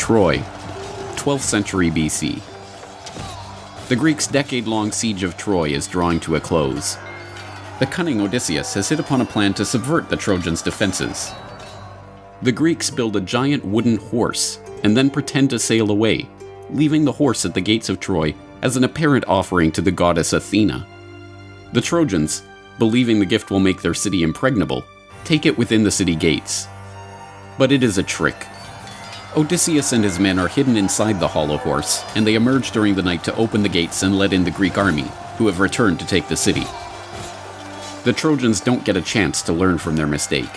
Troy, 12th century BC. The Greeks' decade-long siege of Troy is drawing to a close. The cunning Odysseus has hit upon a plan to subvert the Trojans' defenses. The Greeks build a giant wooden horse and then pretend to sail away, leaving the horse at the gates of Troy as an apparent offering to the goddess Athena. The Trojans, believing the gift will make their city impregnable, take it within the city gates. But it is a trick. Odysseus and his men are hidden inside the hollow horse, and they emerge during the night to open the gates and let in the Greek army, who have returned to take the city. The Trojans don't get a chance to learn from their mistake.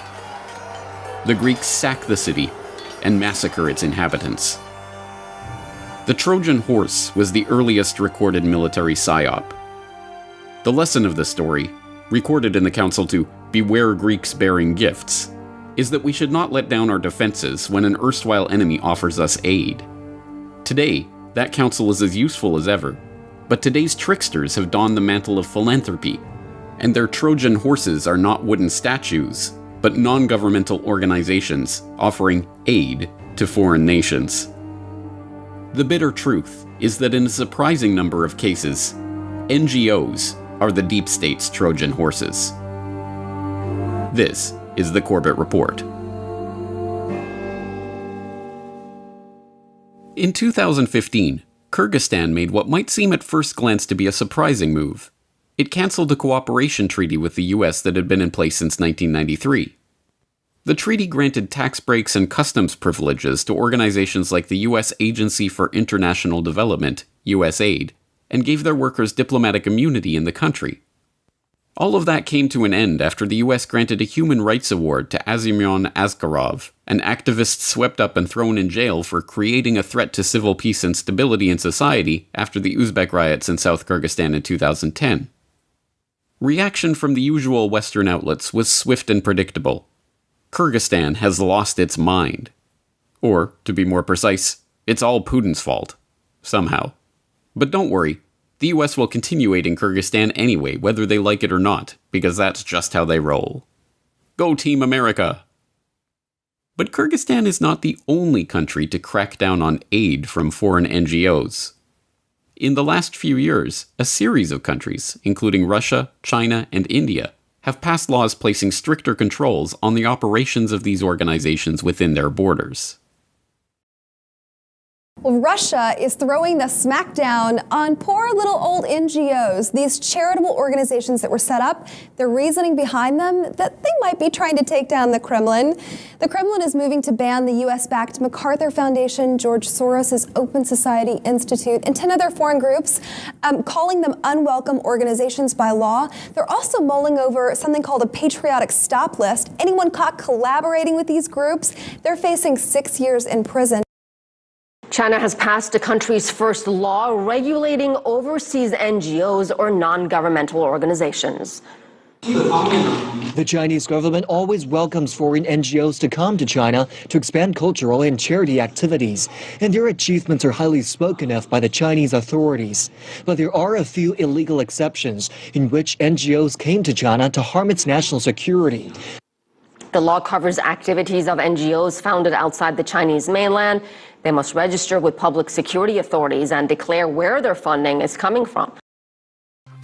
The Greeks sack the city and massacre its inhabitants. The Trojan horse was the earliest recorded military psyop. The lesson of the story, recorded in the council to "Beware Greeks bearing gifts," is that we should not let down our defenses when an erstwhile enemy offers us aid. Today, that counsel is as useful as ever, but today's tricksters have donned the mantle of philanthropy, and their Trojan horses are not wooden statues, but non-governmental organizations offering aid to foreign nations. The bitter truth is that in a surprising number of cases, NGOs are the deep state's Trojan horses. This is the Corbett Report. In 2015, Kyrgyzstan made what might seem at first glance to be a surprising move. It canceled a cooperation treaty with the US that had been in place since 1993. The treaty granted tax breaks and customs privileges to organizations like the US Agency for International Development, USAID, and gave their workers diplomatic immunity in the country. All of that came to an end after the US granted a human rights award to Azimyan Askarov, an activist swept up and thrown in jail for creating a threat to civil peace and stability in society after the Uzbek riots in South Kyrgyzstan in 2010. Reaction from the usual Western outlets was swift and predictable. Kyrgyzstan has lost its mind. Or, to be more precise, it's all Putin's fault. Somehow. But don't worry. The US will continue aiding Kyrgyzstan anyway, whether they like it or not, because that's just how they roll. Go Team America! But Kyrgyzstan is not the only country to crack down on aid from foreign NGOs. In the last few years, a series of countries, including Russia, China, and India, have passed laws placing stricter controls on the operations of these organizations within their borders. Well, Russia is throwing the smackdown on poor little old NGOs, these charitable organizations that were set up. The reasoning behind them, that they might be trying to take down the Kremlin. The Kremlin is moving to ban the U.S.-backed MacArthur Foundation, George Soros' Open Society Institute, and 10 other foreign groups, calling them unwelcome organizations by law. They're also mulling over something called a patriotic stop list. Anyone caught collaborating with these groups, they're facing 6 years in prison. China has passed the country's first law regulating overseas NGOs or non-governmental organizations. The Chinese government always welcomes foreign NGOs to come to China to expand cultural and charity activities, and their achievements are highly spoken of by the Chinese authorities. But there are a few illegal exceptions in which NGOs came to China to harm its national security. The law covers activities of NGOs founded outside the Chinese mainland. They must register with public security authorities and declare where their funding is coming from.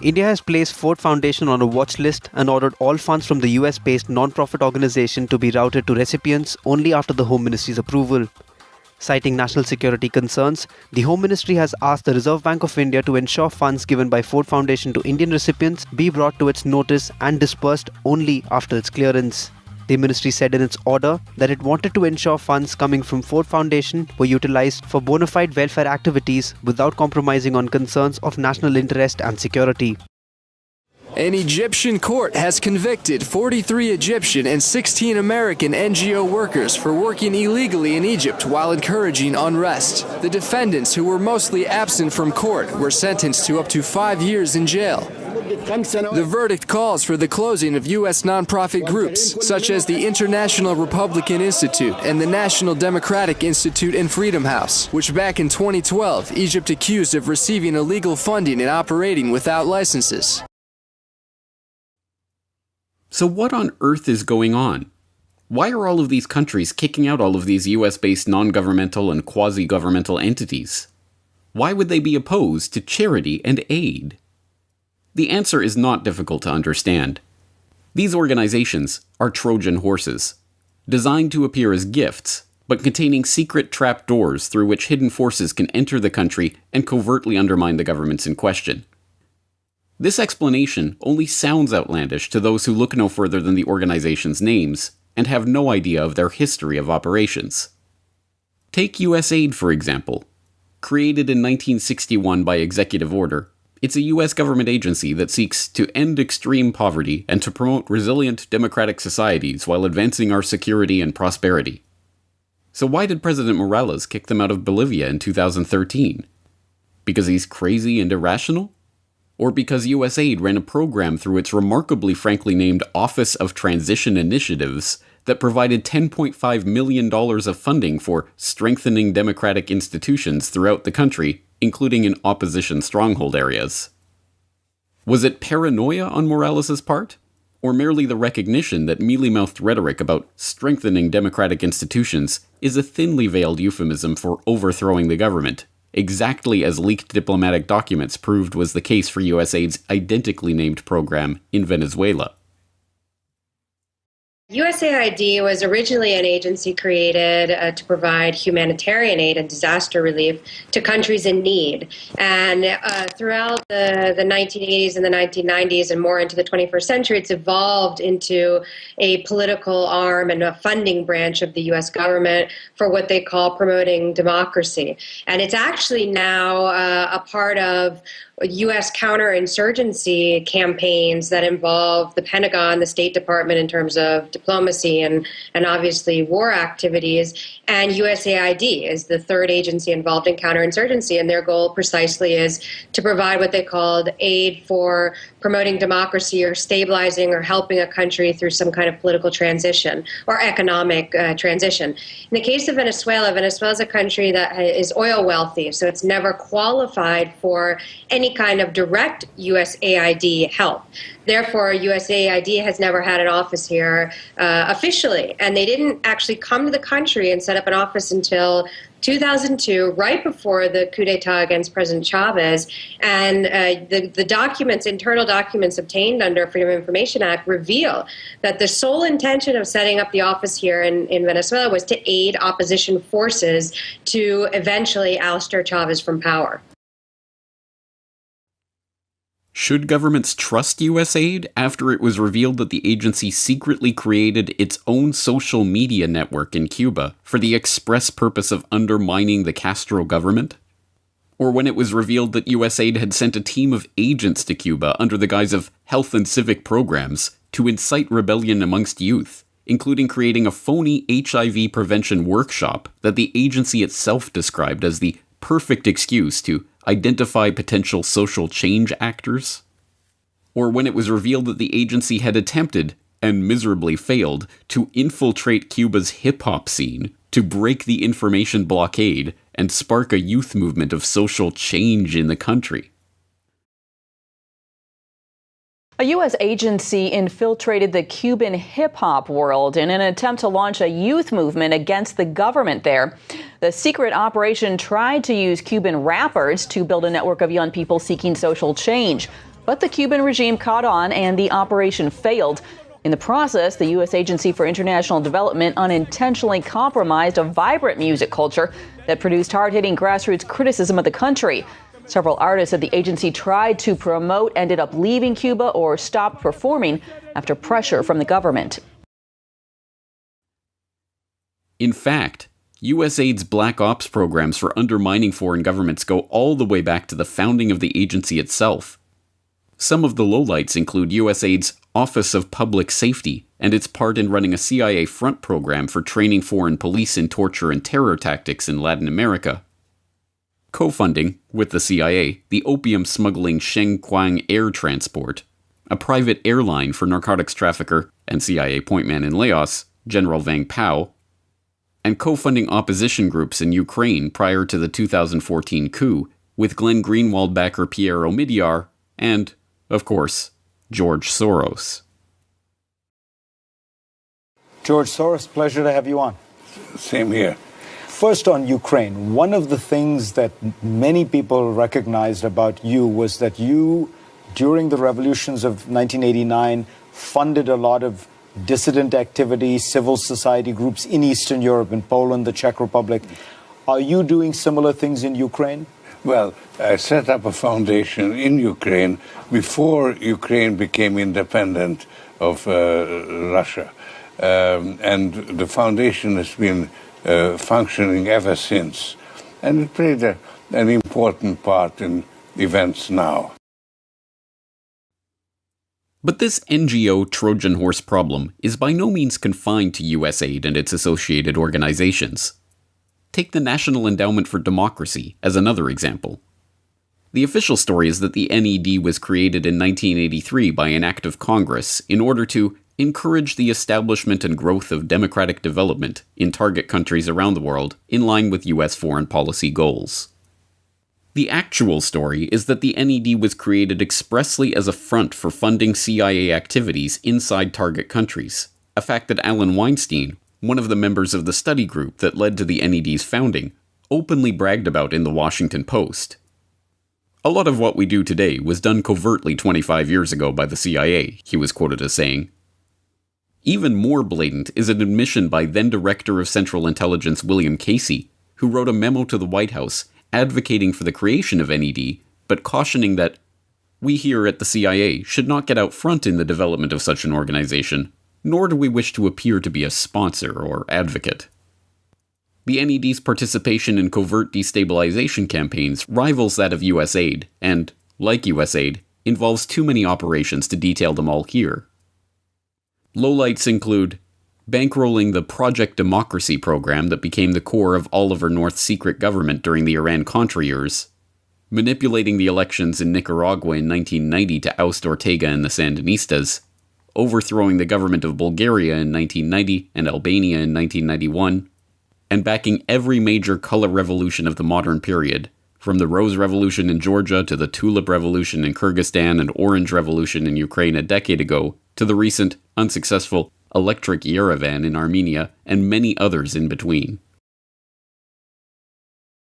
India has placed Ford Foundation on a watch list and ordered all funds from the US-based non-profit organization to be routed to recipients only after the Home Ministry's approval. Citing national security concerns, the Home Ministry has asked the Reserve Bank of India to ensure funds given by Ford Foundation to Indian recipients be brought to its notice and dispersed only after its clearance. The ministry said in its order that it wanted to ensure funds coming from Ford Foundation were utilized for bona fide welfare activities without compromising on concerns of national interest and security. An Egyptian court has convicted 43 Egyptian and 16 American NGO workers for working illegally in Egypt while encouraging unrest. The defendants, who were mostly absent from court, were sentenced to up to 5 years in jail. The verdict calls for the closing of U.S. nonprofit groups, such as the International Republican Institute and the National Democratic Institute and Freedom House, which back in 2012, Egypt accused of receiving illegal funding and operating without licenses. So what on earth is going on? Why are all of these countries kicking out all of these US-based non-governmental and quasi-governmental entities? Why would they be opposed to charity and aid? The answer is not difficult to understand. These organizations are Trojan horses, designed to appear as gifts, but containing secret trapdoors through which hidden forces can enter the country and covertly undermine the governments in question. This explanation only sounds outlandish to those who look no further than the organizations' names and have no idea of their history of operations. Take USAID, for example. Created in 1961 by executive order, it's a US government agency that seeks to end extreme poverty and to promote resilient democratic societies while advancing our security and prosperity. So why did President Morales kick them out of Bolivia in 2013? Because he's crazy and irrational? Or because USAID ran a program through its remarkably frankly named Office of Transition Initiatives that provided $10.5 million of funding for strengthening democratic institutions throughout the country, including in opposition stronghold areas? Was it paranoia on Morales' part? Or merely the recognition that mealy-mouthed rhetoric about strengthening democratic institutions is a thinly veiled euphemism for overthrowing the government, exactly as leaked diplomatic documents proved was the case for USAID's identically named program in Venezuela? USAID was originally an agency created to provide humanitarian aid and disaster relief to countries in need. And throughout the 1980s and the 1990s and more into the 21st century, it's evolved into a political arm and a funding branch of the U.S. government for what they call promoting democracy. And it's actually now a part of U.S. counterinsurgency campaigns that involve the Pentagon, the State Department in terms of diplomacy and obviously war activities, and USAID is the third agency involved in counterinsurgency, and their goal precisely is to provide what they called aid for promoting democracy or stabilizing or helping a country through some kind of political transition or economic transition. In the case of Venezuela, Venezuela is a country that is oil wealthy, so it's never qualified for any kind of direct USAID help. Therefore, USAID has never had an office here officially, and they didn't actually come to the country and set up an office until 2002, right before the coup d'etat against President Chavez. And the documents, internal documents obtained under Freedom of Information Act reveal that the sole intention of setting up the office here in Venezuela was to aid opposition forces to eventually ouster Chavez from power. Should governments trust USAID after it was revealed that the agency secretly created its own social media network in Cuba for the express purpose of undermining the Castro government? Or when it was revealed that USAID had sent a team of agents to Cuba under the guise of health and civic programs to incite rebellion amongst youth, including creating a phony HIV prevention workshop that the agency itself described as the perfect excuse to identify potential social change actors? Or when it was revealed that the agency had attempted, and miserably failed, to infiltrate Cuba's hip-hop scene to break the information blockade and spark a youth movement of social change in the country? A U.S. agency infiltrated the Cuban hip-hop world in an attempt to launch a youth movement against the government there. The secret operation tried to use Cuban rappers to build a network of young people seeking social change. But the Cuban regime caught on and the operation failed. In the process, the U.S. Agency for International Development unintentionally compromised a vibrant music culture that produced hard-hitting grassroots criticism of the country. Several artists at the agency tried to promote ended up leaving Cuba or stopped performing after pressure from the government. In fact, USAID's Black Ops programs for undermining foreign governments go all the way back to the founding of the agency itself. Some of the lowlights include USAID's Office of Public Safety and its part in running a CIA front program for training foreign police in torture and terror tactics in Latin America. Co-funding, with the CIA, the opium-smuggling Shengquang Air Transport, a private airline for narcotics trafficker and CIA point man in Laos, General Vang Pao, and co-funding opposition groups in Ukraine prior to the 2014 coup, with Glenn Greenwald backer Pierre Omidyar and, of course, George Soros. George Soros, pleasure to have you on. Same here. First, on Ukraine, one of the things that many people recognized about you was that you, during the revolutions of 1989, funded a lot of dissident activity, civil society groups in Eastern Europe, in Poland, the Czech Republic. Are you doing similar things in Ukraine? Well, I set up a foundation in Ukraine before Ukraine became independent of Russia. And the foundation has been functioning ever since. And it played an important part in events now. But this NGO Trojan horse problem is by no means confined to US aid and its associated organizations. Take the National Endowment for Democracy as another example. The official story is that the NED was created in 1983 by an act of Congress in order to encourage the establishment and growth of democratic development in target countries around the world in line with US foreign policy goals. The actual story is that the NED was created expressly as a front for funding CIA activities inside target countries, a fact that Alan Weinstein, one of the members of the study group that led to the NED's founding, openly bragged about in the Washington Post. A lot of what we do today was done covertly 25 years ago by the CIA, he was quoted as saying. Even more blatant is an admission by then-Director of Central Intelligence William Casey, who wrote a memo to the White House advocating for the creation of NED, but cautioning that we here at the CIA should not get out front in the development of such an organization, nor do we wish to appear to be a sponsor or advocate. The NED's participation in covert destabilization campaigns rivals that of US aid, and, like US aid, involves too many operations to detail them all here. Lowlights include bankrolling the Project Democracy program that became the core of Oliver North's secret government during the Iran-Contra years, manipulating the elections in Nicaragua in 1990 to oust Ortega and the Sandinistas, overthrowing the government of Bulgaria in 1990 and Albania in 1991, and backing every major color revolution of the modern period, from the Rose Revolution in Georgia to the Tulip Revolution in Kyrgyzstan and Orange Revolution in Ukraine a decade ago, to the recent, unsuccessful Electric Yerevan in Armenia, and many others in between.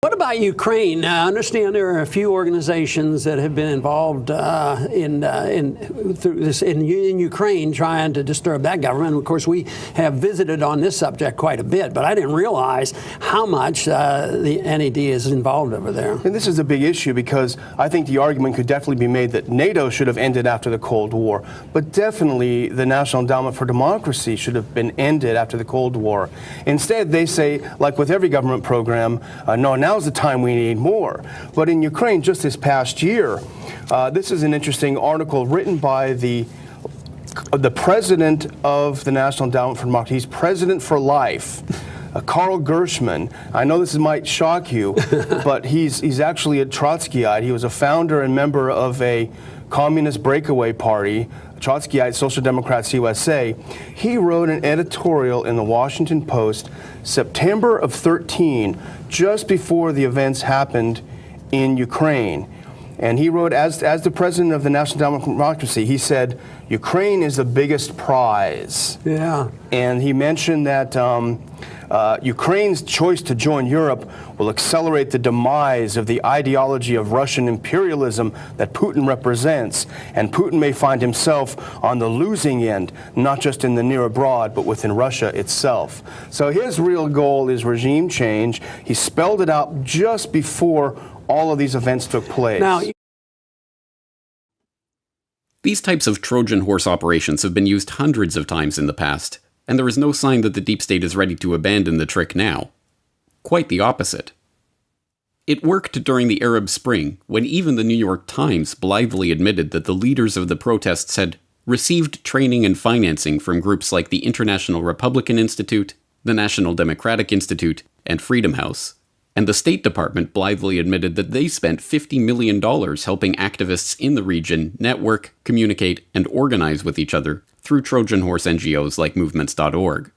What about Ukraine? I understand there are a few organizations that have been involved in Ukraine trying to disturb that government. Of course, we have visited on this subject quite a bit, but I didn't realize how much the NED is involved over there. And this is a big issue because I think the argument could definitely be made that NATO should have ended after the Cold War, but definitely the National Endowment for Democracy should have been ended after the Cold War. Instead, they say, like with every government program, no, now's the time we need more. But in Ukraine, just this past year, this is an interesting article written by the president of the National Endowment for Democracy. He's president for life. Karl Gershman. I know this might shock you, but he's actually a Trotskyite. He was a founder and member of a communist breakaway party, Trotskyite Social Democrats USA. He wrote an editorial in the Washington Post September of 13, just before the events happened in Ukraine. And he wrote, as the president of the National Endowment for Democracy, he said, Ukraine is the biggest prize. Yeah. And he mentioned that Ukraine's choice to join Europe will accelerate the demise of the ideology of Russian imperialism that Putin represents, and Putin may find himself on the losing end, not just in the near abroad, but within Russia itself. So his real goal is regime change. He spelled it out just before all of these events took place. Now, these types of Trojan horse operations have been used hundreds of times in the past, and there is no sign that the deep state is ready to abandon the trick now. Quite the opposite. It worked during the Arab Spring, when even the New York Times blithely admitted that the leaders of the protests had received training and financing from groups like the International Republican Institute, the National Democratic Institute, and Freedom House. And the State Department blithely admitted that they spent $50 million helping activists in the region network, communicate, and organize with each other through Trojan horse NGOs like movements.org.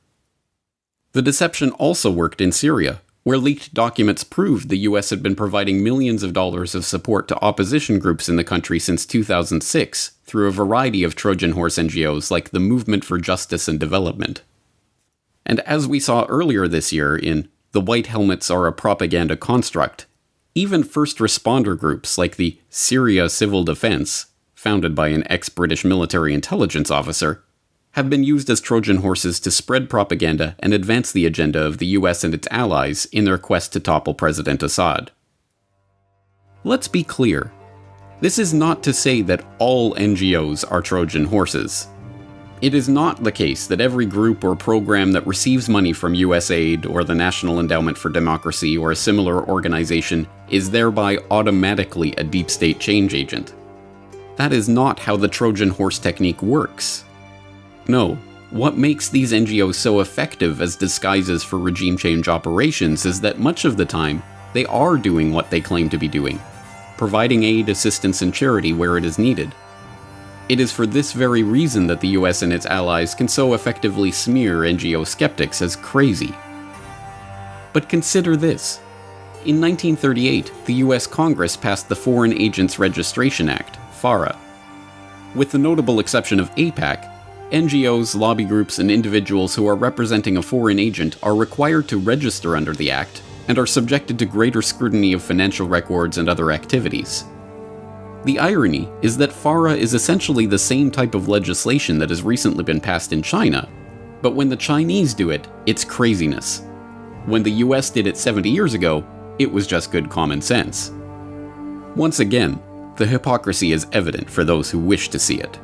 The deception also worked in Syria, where leaked documents proved the US had been providing millions of dollars of support to opposition groups in the country since 2006 through a variety of Trojan horse NGOs like the Movement for Justice and Development. And as we saw earlier this year in The White Helmets Are a Propaganda Construct, even first responder groups like the Syria Civil Defense, founded by an ex-British military intelligence officer, have been used as Trojan horses to spread propaganda and advance the agenda of the US and its allies in their quest to topple President Assad. Let's be clear. This is not to say that all NGOs are Trojan horses. It is not the case that every group or program that receives money from US aid or the National Endowment for Democracy or a similar organization is thereby automatically a deep state change agent. That is not how the Trojan horse technique works. No, what makes these NGOs so effective as disguises for regime change operations is that much of the time, they are doing what they claim to be doing, providing aid, assistance, and charity where it is needed. It is for this very reason that the US and its allies can so effectively smear NGO skeptics as crazy. But consider this. In 1938, the US Congress passed the Foreign Agents Registration Act, FARA. With the notable exception of AIPAC, NGOs, lobby groups, and individuals who are representing a foreign agent are required to register under the Act and are subjected to greater scrutiny of financial records and other activities. The irony is that FARA is essentially the same type of legislation that has recently been passed in China, but when the Chinese do it, it's craziness. When the US did it 70 years ago, it was just good common sense. Once again, the hypocrisy is evident for those who wish to see it.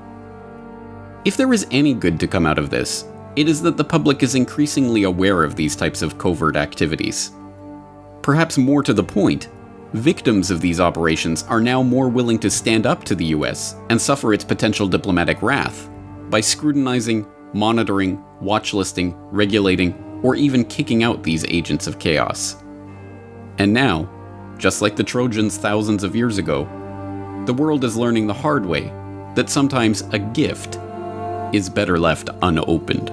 If there is any good to come out of this, it is that the public is increasingly aware of these types of covert activities. Perhaps more to the point, victims of these operations are now more willing to stand up to the US and suffer its potential diplomatic wrath by scrutinizing, monitoring, watchlisting, regulating, or even kicking out these agents of chaos. And now, just like the Trojans thousands of years ago, the world is learning the hard way that sometimes a gift is better left unopened.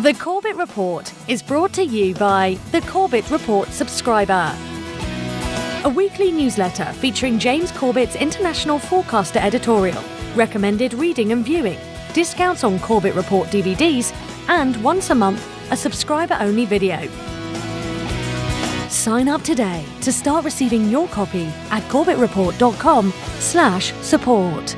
The Corbett Report is brought to you by the Corbett Report subscriber, a weekly newsletter featuring James Corbett's International Forecaster editorial, recommended reading and viewing, discounts on Corbett Report DVDs, and once a month, a subscriber-only video. Sign up today to start receiving your copy at corbettreport.com/support.